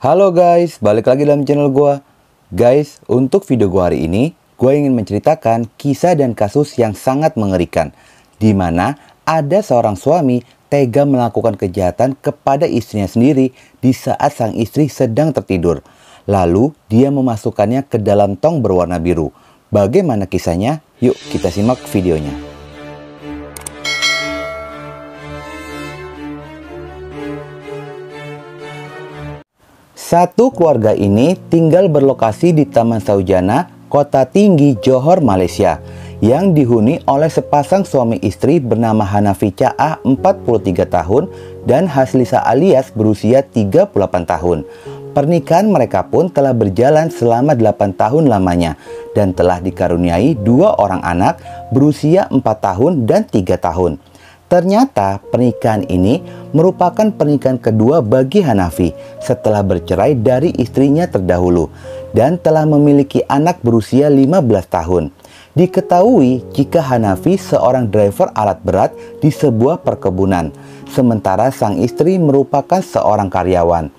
Halo guys, balik lagi dalam channel gua. Guys, untuk video gua hari ini, gua ingin menceritakan kisah dan kasus yang sangat mengerikan, di mana ada seorang suami tega melakukan kejahatan kepada istrinya sendiri di saat sang istri sedang tertidur. Lalu, dia memasukkannya ke dalam tong berwarna biru. Bagaimana kisahnya? Yuk kita simak videonya. Satu keluarga ini tinggal berlokasi di Taman Saujana, Kota Tinggi, Johor, Malaysia, yang dihuni oleh sepasang suami istri bernama Hanafi Caah 43 tahun dan Haslisa alias berusia 38 tahun. Pernikahan mereka pun telah berjalan selama 8 tahun lamanya dan telah dikaruniai 2 orang anak berusia 4 tahun dan 3 tahun. Ternyata pernikahan ini merupakan pernikahan kedua bagi Hanafi setelah bercerai dari istrinya terdahulu dan telah memiliki anak berusia 15 tahun. Diketahui jika Hanafi seorang driver alat berat di sebuah perkebunan, sementara sang istri merupakan seorang karyawan.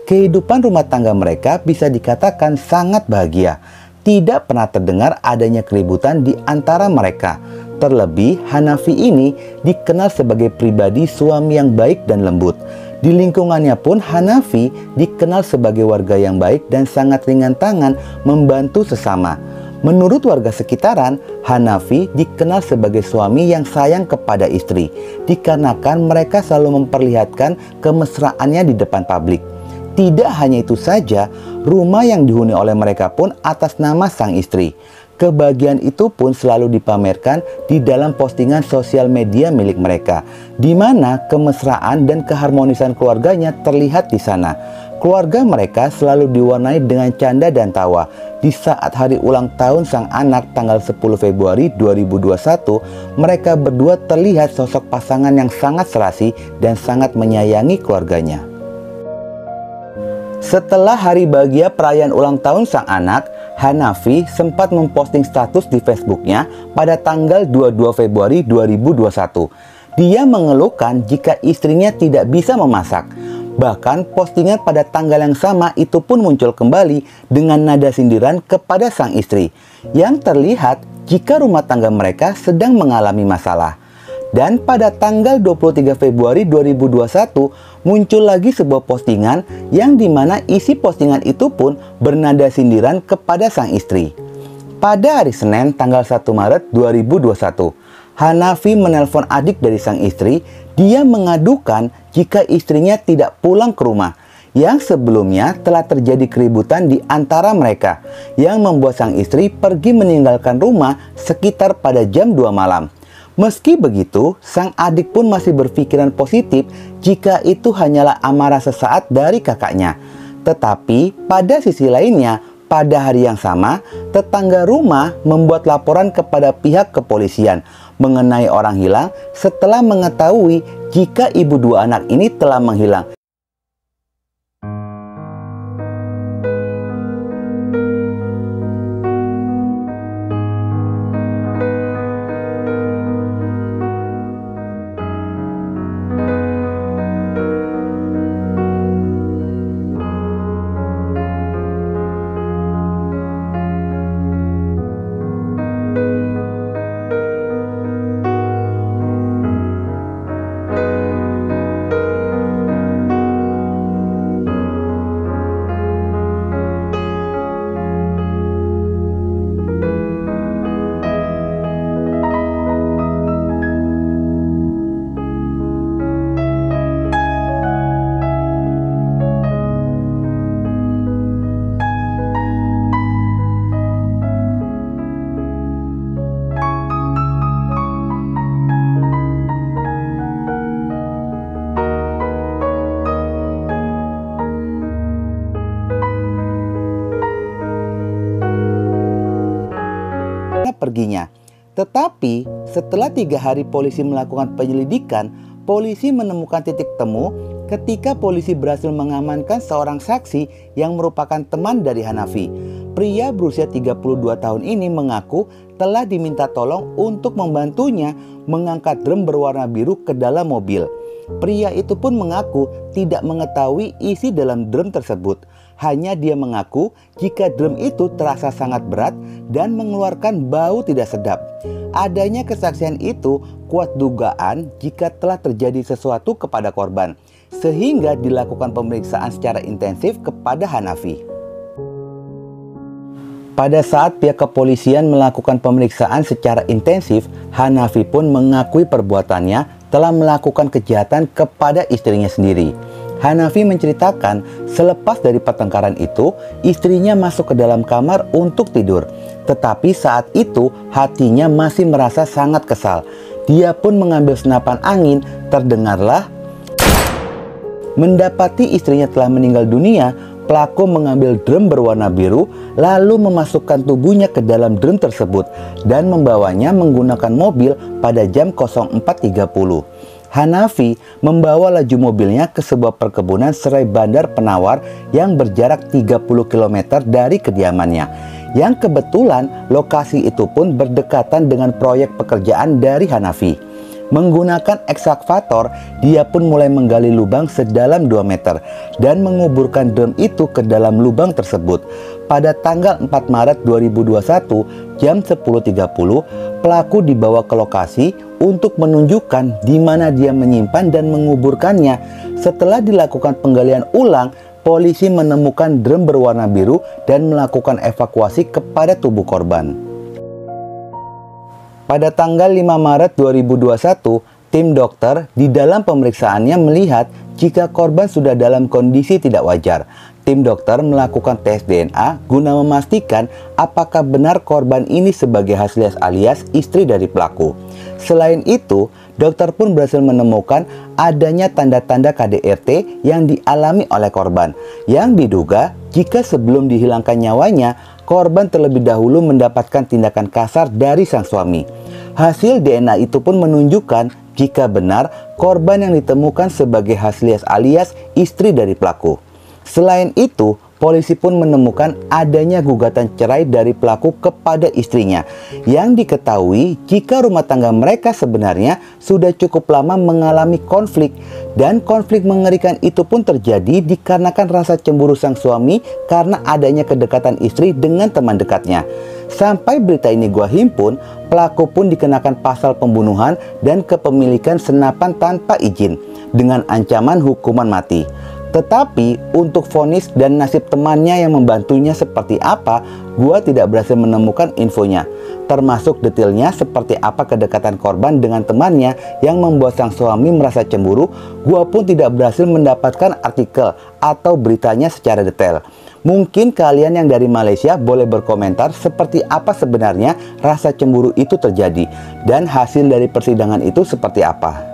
Kehidupan rumah tangga mereka bisa dikatakan sangat bahagia. Tidak pernah terdengar adanya keributan di antara mereka. Terlebih, Hanafi ini dikenal sebagai pribadi suami yang baik dan lembut. Di lingkungannya pun Hanafi dikenal sebagai warga yang baik dan sangat ringan tangan membantu sesama. Menurut warga sekitaran, Hanafi dikenal sebagai suami yang sayang kepada istri, dikarenakan mereka selalu memperlihatkan kemesraannya di depan publik. Tidak hanya itu saja, rumah yang dihuni oleh mereka pun atas nama sang istri. Kebahagiaan itu pun selalu dipamerkan di dalam postingan sosial media milik mereka, di mana kemesraan dan keharmonisan keluarganya terlihat di sana. Keluarga mereka selalu diwarnai dengan canda dan tawa. Di saat hari ulang tahun sang anak tanggal 10 Februari 2021, mereka berdua terlihat sosok pasangan yang sangat serasi dan sangat menyayangi keluarganya. Setelah hari bahagia perayaan ulang tahun sang anak, Hanafi sempat memposting status di Facebooknya pada tanggal 22 Februari 2021. Dia mengeluhkan jika istrinya tidak bisa memasak. Bahkan postingan pada tanggal yang sama itu pun muncul kembali dengan nada sindiran kepada sang istri, yang terlihat jika rumah tangga mereka sedang mengalami masalah. Dan pada tanggal 23 Februari 2021 muncul lagi sebuah postingan yang dimana isi postingan itu pun bernada sindiran kepada sang istri. Pada hari Senin tanggal 1 Maret 2021, Hanafi menelpon adik dari sang istri. Dia mengadukan jika istrinya tidak pulang ke rumah, yang sebelumnya telah terjadi keributan di antara mereka, yang membuat sang istri pergi meninggalkan rumah sekitar pada jam 2 malam. Meski begitu, sang adik pun masih berpikiran positif jika itu hanyalah amarah sesaat dari kakaknya. Tetapi pada sisi lainnya, pada hari yang sama, tetangga rumah membuat laporan kepada pihak kepolisian mengenai orang hilang setelah mengetahui jika ibu 2 anak ini telah menghilang. Perginya. Tetapi setelah 3 hari polisi melakukan penyelidikan, polisi menemukan titik temu ketika polisi berhasil mengamankan seorang saksi yang merupakan teman dari Hanafi. Pria berusia 32 tahun ini mengaku telah diminta tolong untuk membantunya mengangkat drum berwarna biru ke dalam mobil. Pria itu pun mengaku tidak mengetahui isi dalam drum tersebut. Hanya dia mengaku jika drum itu terasa sangat berat dan mengeluarkan bau tidak sedap. Adanya kesaksian itu kuat dugaan jika telah terjadi sesuatu kepada korban, sehingga dilakukan pemeriksaan secara intensif kepada Hanafi. Pada saat pihak kepolisian melakukan pemeriksaan secara intensif, Hanafi pun mengakui perbuatannya telah melakukan kejahatan kepada istrinya sendiri. Hanafi menceritakan selepas dari pertengkaran itu, istrinya masuk ke dalam kamar untuk tidur. Tetapi saat itu hatinya masih merasa sangat kesal. Dia pun mengambil senapan angin, terdengarlah. Mendapati istrinya telah meninggal dunia, pelaku mengambil drum berwarna biru lalu memasukkan tubuhnya ke dalam drum tersebut dan membawanya menggunakan mobil pada jam 04.30. Hanafi membawa laju mobilnya ke sebuah perkebunan serai Bandar Penawar yang berjarak 30 km dari kediamannya. Yang kebetulan lokasi itu pun berdekatan dengan proyek pekerjaan dari Hanafi. Menggunakan ekskavator, dia pun mulai menggali lubang sedalam 2 meter dan menguburkan drum itu ke dalam lubang tersebut. Pada tanggal 4 Maret 2021 jam 10.30, pelaku dibawa ke lokasi untuk menunjukkan di mana dia menyimpan dan menguburkannya. Setelah dilakukan penggalian ulang, polisi menemukan drum berwarna biru dan melakukan evakuasi kepada tubuh korban. Pada tanggal 5 Maret 2021, tim dokter di dalam pemeriksaannya melihat jika korban sudah dalam kondisi tidak wajar. Tim dokter melakukan tes DNA guna memastikan apakah benar korban ini sebagai Haslias alias istri dari pelaku. Selain itu, dokter pun berhasil menemukan adanya tanda-tanda KDRT yang dialami oleh korban, yang diduga jika sebelum dihilangkan nyawanya, korban terlebih dahulu mendapatkan tindakan kasar dari sang suami. Hasil DNA itu pun menunjukkan jika benar korban yang ditemukan sebagai Haslias alias istri dari pelaku. Selain itu, polisi pun menemukan adanya gugatan cerai dari pelaku kepada istrinya, yang diketahui jika rumah tangga mereka sebenarnya sudah cukup lama mengalami konflik, dan konflik mengerikan itu pun terjadi dikarenakan rasa cemburu sang suami karena adanya kedekatan istri dengan teman dekatnya. Sampai berita ini gua himpun, pelaku pun dikenakan pasal pembunuhan dan kepemilikan senapan tanpa izin dengan ancaman hukuman mati. Tetapi untuk vonis dan nasib temannya yang membantunya seperti apa, gua tidak berhasil menemukan infonya. Termasuk detailnya seperti apa kedekatan korban dengan temannya yang membuat sang suami merasa cemburu, gua pun tidak berhasil mendapatkan artikel atau beritanya secara detail. Mungkin kalian yang dari Malaysia boleh berkomentar seperti apa sebenarnya rasa cemburu itu terjadi dan hasil dari persidangan itu seperti apa.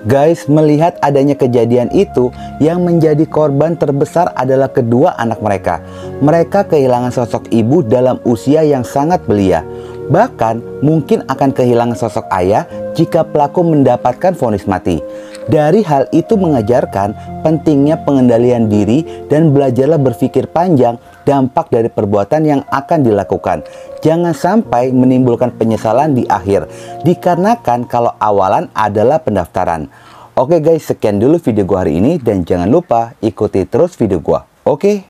Guys, melihat adanya kejadian itu, yang menjadi korban terbesar adalah kedua anak mereka. Mereka kehilangan sosok ibu dalam usia yang sangat belia. Bahkan mungkin akan kehilangan sosok ayah jika pelaku mendapatkan vonis mati. Dari hal itu mengajarkan pentingnya pengendalian diri dan belajarlah berpikir panjang dampak dari perbuatan yang akan dilakukan. Jangan sampai menimbulkan penyesalan di akhir, dikarenakan kalau awalan adalah pendaftaran. Oke guys, sekian dulu video gua hari ini dan jangan lupa ikuti terus video gua. Oke?